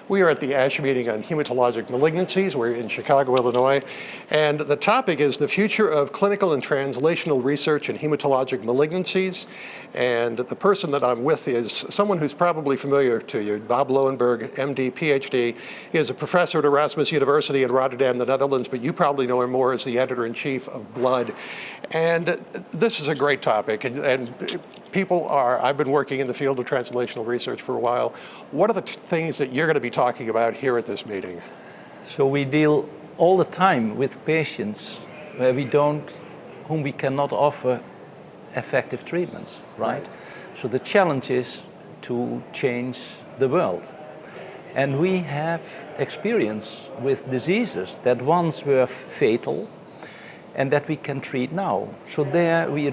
We are at the ASH meeting on hematologic malignancies. We're in Chicago, Illinois. And the topic is the future of clinical and translational research in hematologic malignancies. And the person that I'm with is someone who's probably familiar to you, Bob Löwenberg, MD, PhD. He is a professor at Erasmus University in Rotterdam, the Netherlands, but you probably know him more as the editor-in-chief of Blood. And this is a great topic. And I've been working in the field of translational research for a while. What are the things that you're going to be talking about here at this meeting? So we deal all the time with patients whom we cannot offer effective treatments, right? So the challenge is to change the world. And we have experience with diseases that once were fatal and that we can treat now. So there we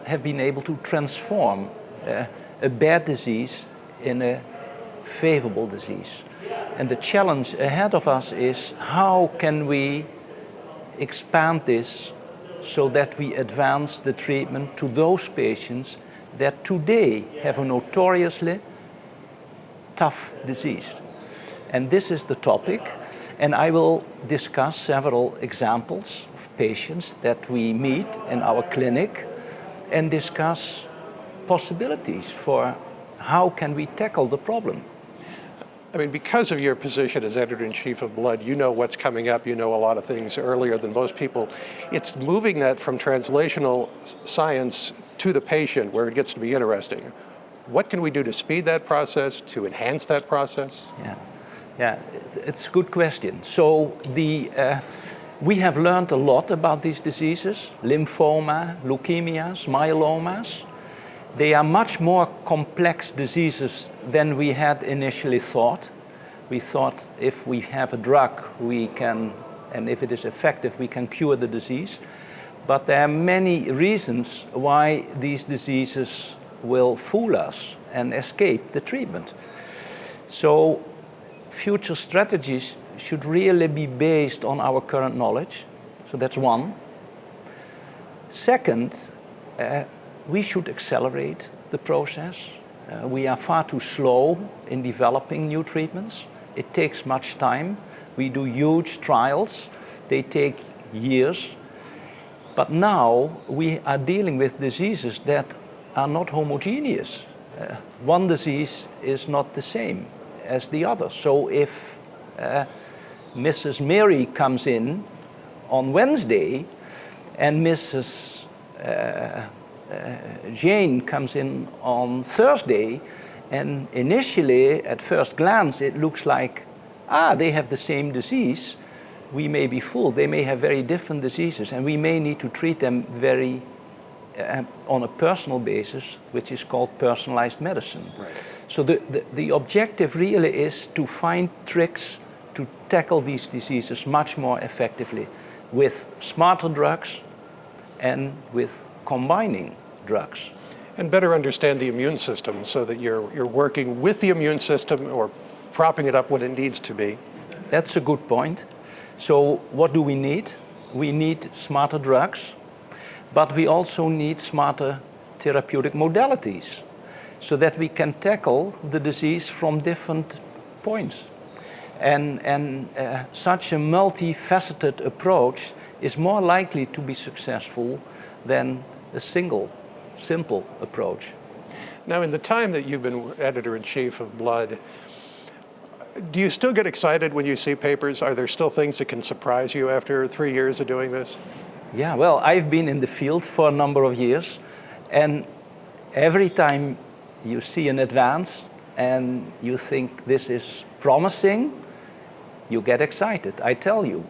have been able to transform a bad disease in a favorable disease. And the challenge ahead of us is how can we expand this so that we advance the treatment to those patients that today have a notoriously tough disease. And this is the topic, and I will discuss several examples of patients that we meet in our clinic and discuss possibilities for how can we tackle the problem. I mean, because of your position as editor-in-chief of Blood, you know what's coming up, you know a lot of things earlier than most people. It's moving that from translational science to the patient where it gets to be interesting. What can we do to speed that process, to enhance that process? Yeah, it's a good question. So we have learned a lot about these diseases, lymphoma, leukemias, myelomas. They are much more complex diseases than we had initially thought. We thought if we have a drug, we can, and if it is effective, we can cure the disease. But there are many reasons why these diseases will fool us and escape the treatment. So future strategies should really be based on our current knowledge. So that's one. Second, we should accelerate the process. We are far too slow in developing new treatments. It takes much time. We do huge trials. They take years. But now we are dealing with diseases that are not homogeneous. One disease is not the same as the other. So if Mrs. Mary comes in on Wednesday and Mrs. Jane comes in on Thursday, and initially at first glance it looks like, they have the same disease, we may be fooled. They may have very different diseases, and we may need to treat them very on a personal basis, which is called personalized medicine. Right. So the objective really is to find tricks to tackle these diseases much more effectively with smarter drugs and with combining drugs. And better understand the immune system so that you're working with the immune system or propping it up when it needs to be. That's a good point. So what do we need? We need smarter drugs, but we also need smarter therapeutic modalities so that we can tackle the disease from different points. And such a multifaceted approach is more likely to be successful than a simple approach. Now, in the time that you've been editor-in-chief of Blood, do you still get excited when you see papers? Are there still things that can surprise you after 3 years of doing this? Yeah, well, I've been in the field for a number of years, and every time you see an advance and you think this is promising, you get excited, I tell you.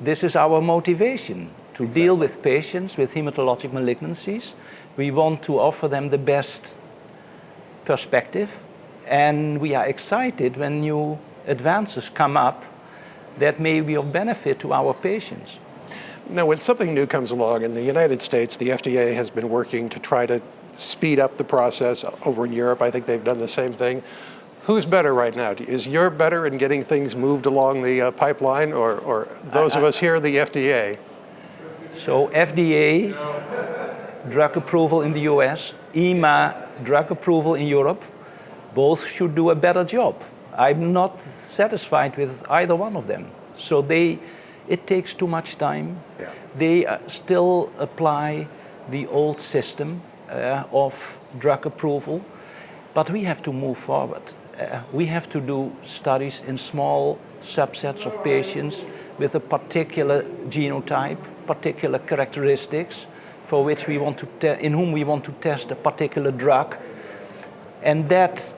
This is our motivation, to deal with patients with hematologic malignancies. We want to offer them the best perspective, and we are excited when new advances come up that may be of benefit to our patients. Now, when something new comes along, in the United States, the FDA has been working to try to speed up the process. Over in Europe, I think they've done the same thing. Who's better right now? Is Europe better in getting things moved along the pipeline, or those of us here, the FDA? So FDA, drug approval in the US, EMA, drug approval in Europe, both should do a better job. I'm not satisfied with either one of them. So it takes too much time. Yeah. They still apply the old system of drug approval, but we have to move forward. We have to do studies in small subsets of patients with a particular genotype, particular characteristics, for which we want to in whom we want to test a particular drug, and that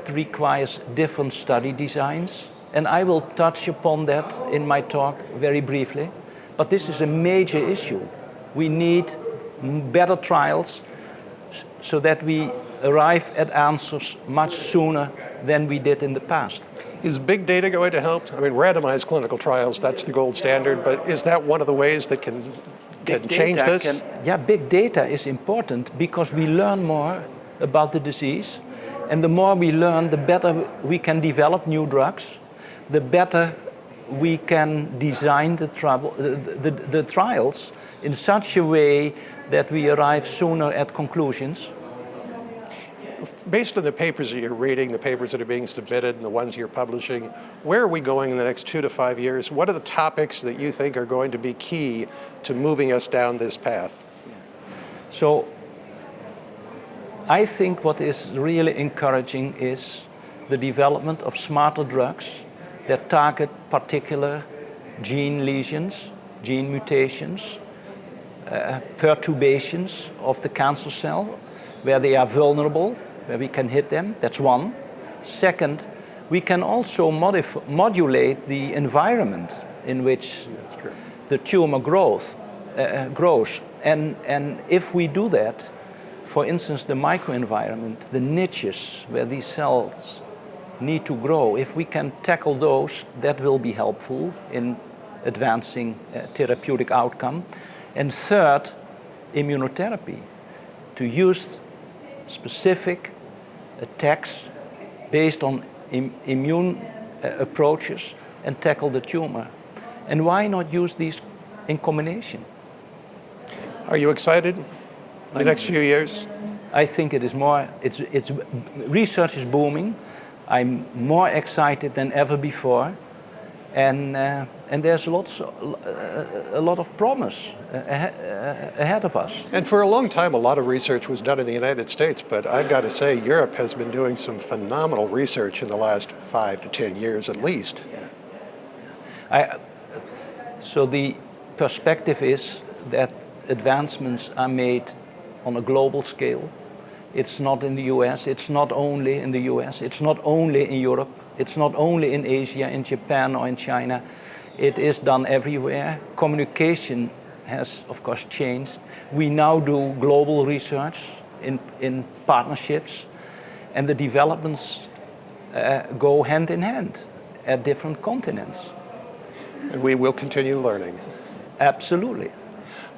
requires different study designs. And I will touch upon that in my talk very briefly. But this is a major issue. We need better trials so that we arrive at answers much sooner than we did in the past. Is big data going to help? I mean, randomized clinical trials, that's the gold standard, but is that one of the ways that can change this? Yeah, big data is important because we learn more about the disease, and the more we learn, the better we can develop new drugs, the better we can design the trials in such a way that we arrive sooner at conclusions. Based on the papers that you're reading, the papers that are being submitted, and the ones you're publishing, where are we going in the next 2 to 5 years? What are the topics that you think are going to be key to moving us down this path? So I think what is really encouraging is the development of smarter drugs that target particular gene lesions, gene mutations, perturbations of the cancer cell, where they are vulnerable, where we can hit them. That's one. Second, we can also modulate the environment in which the tumor grows. And if we do that, for instance, the microenvironment, the niches where these cells need to grow, if we can tackle those, that will be helpful in advancing therapeutic outcome. And third, immunotherapy, to use specific attacks based on immune approaches and tackle the tumor. And why not use these in combination? Are you excited the next few years? I think it is more, research is booming. I'm more excited than ever before. And there's a lot of promise ahead of us. And for a long time, a lot of research was done in the United States, but I've got to say, Europe has been doing some phenomenal research in the last 5 to 10 years at least. So the perspective is that advancements are made on a global scale. It's not in the US, it's not only in the US, it's not only in Europe, it's not only in Asia, in Japan or in China. It is done everywhere. Communication has, of course, changed. We now do global research in partnerships, and the developments go hand in hand at different continents. And we will continue learning. Absolutely.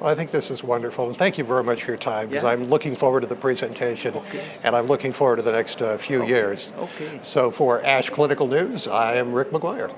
Well, I think this is wonderful, and thank you very much for your time, because I'm looking forward to the presentation, and I'm looking forward to the next few years. Okay. So for ASH Clinical News, I am Rick McGuire.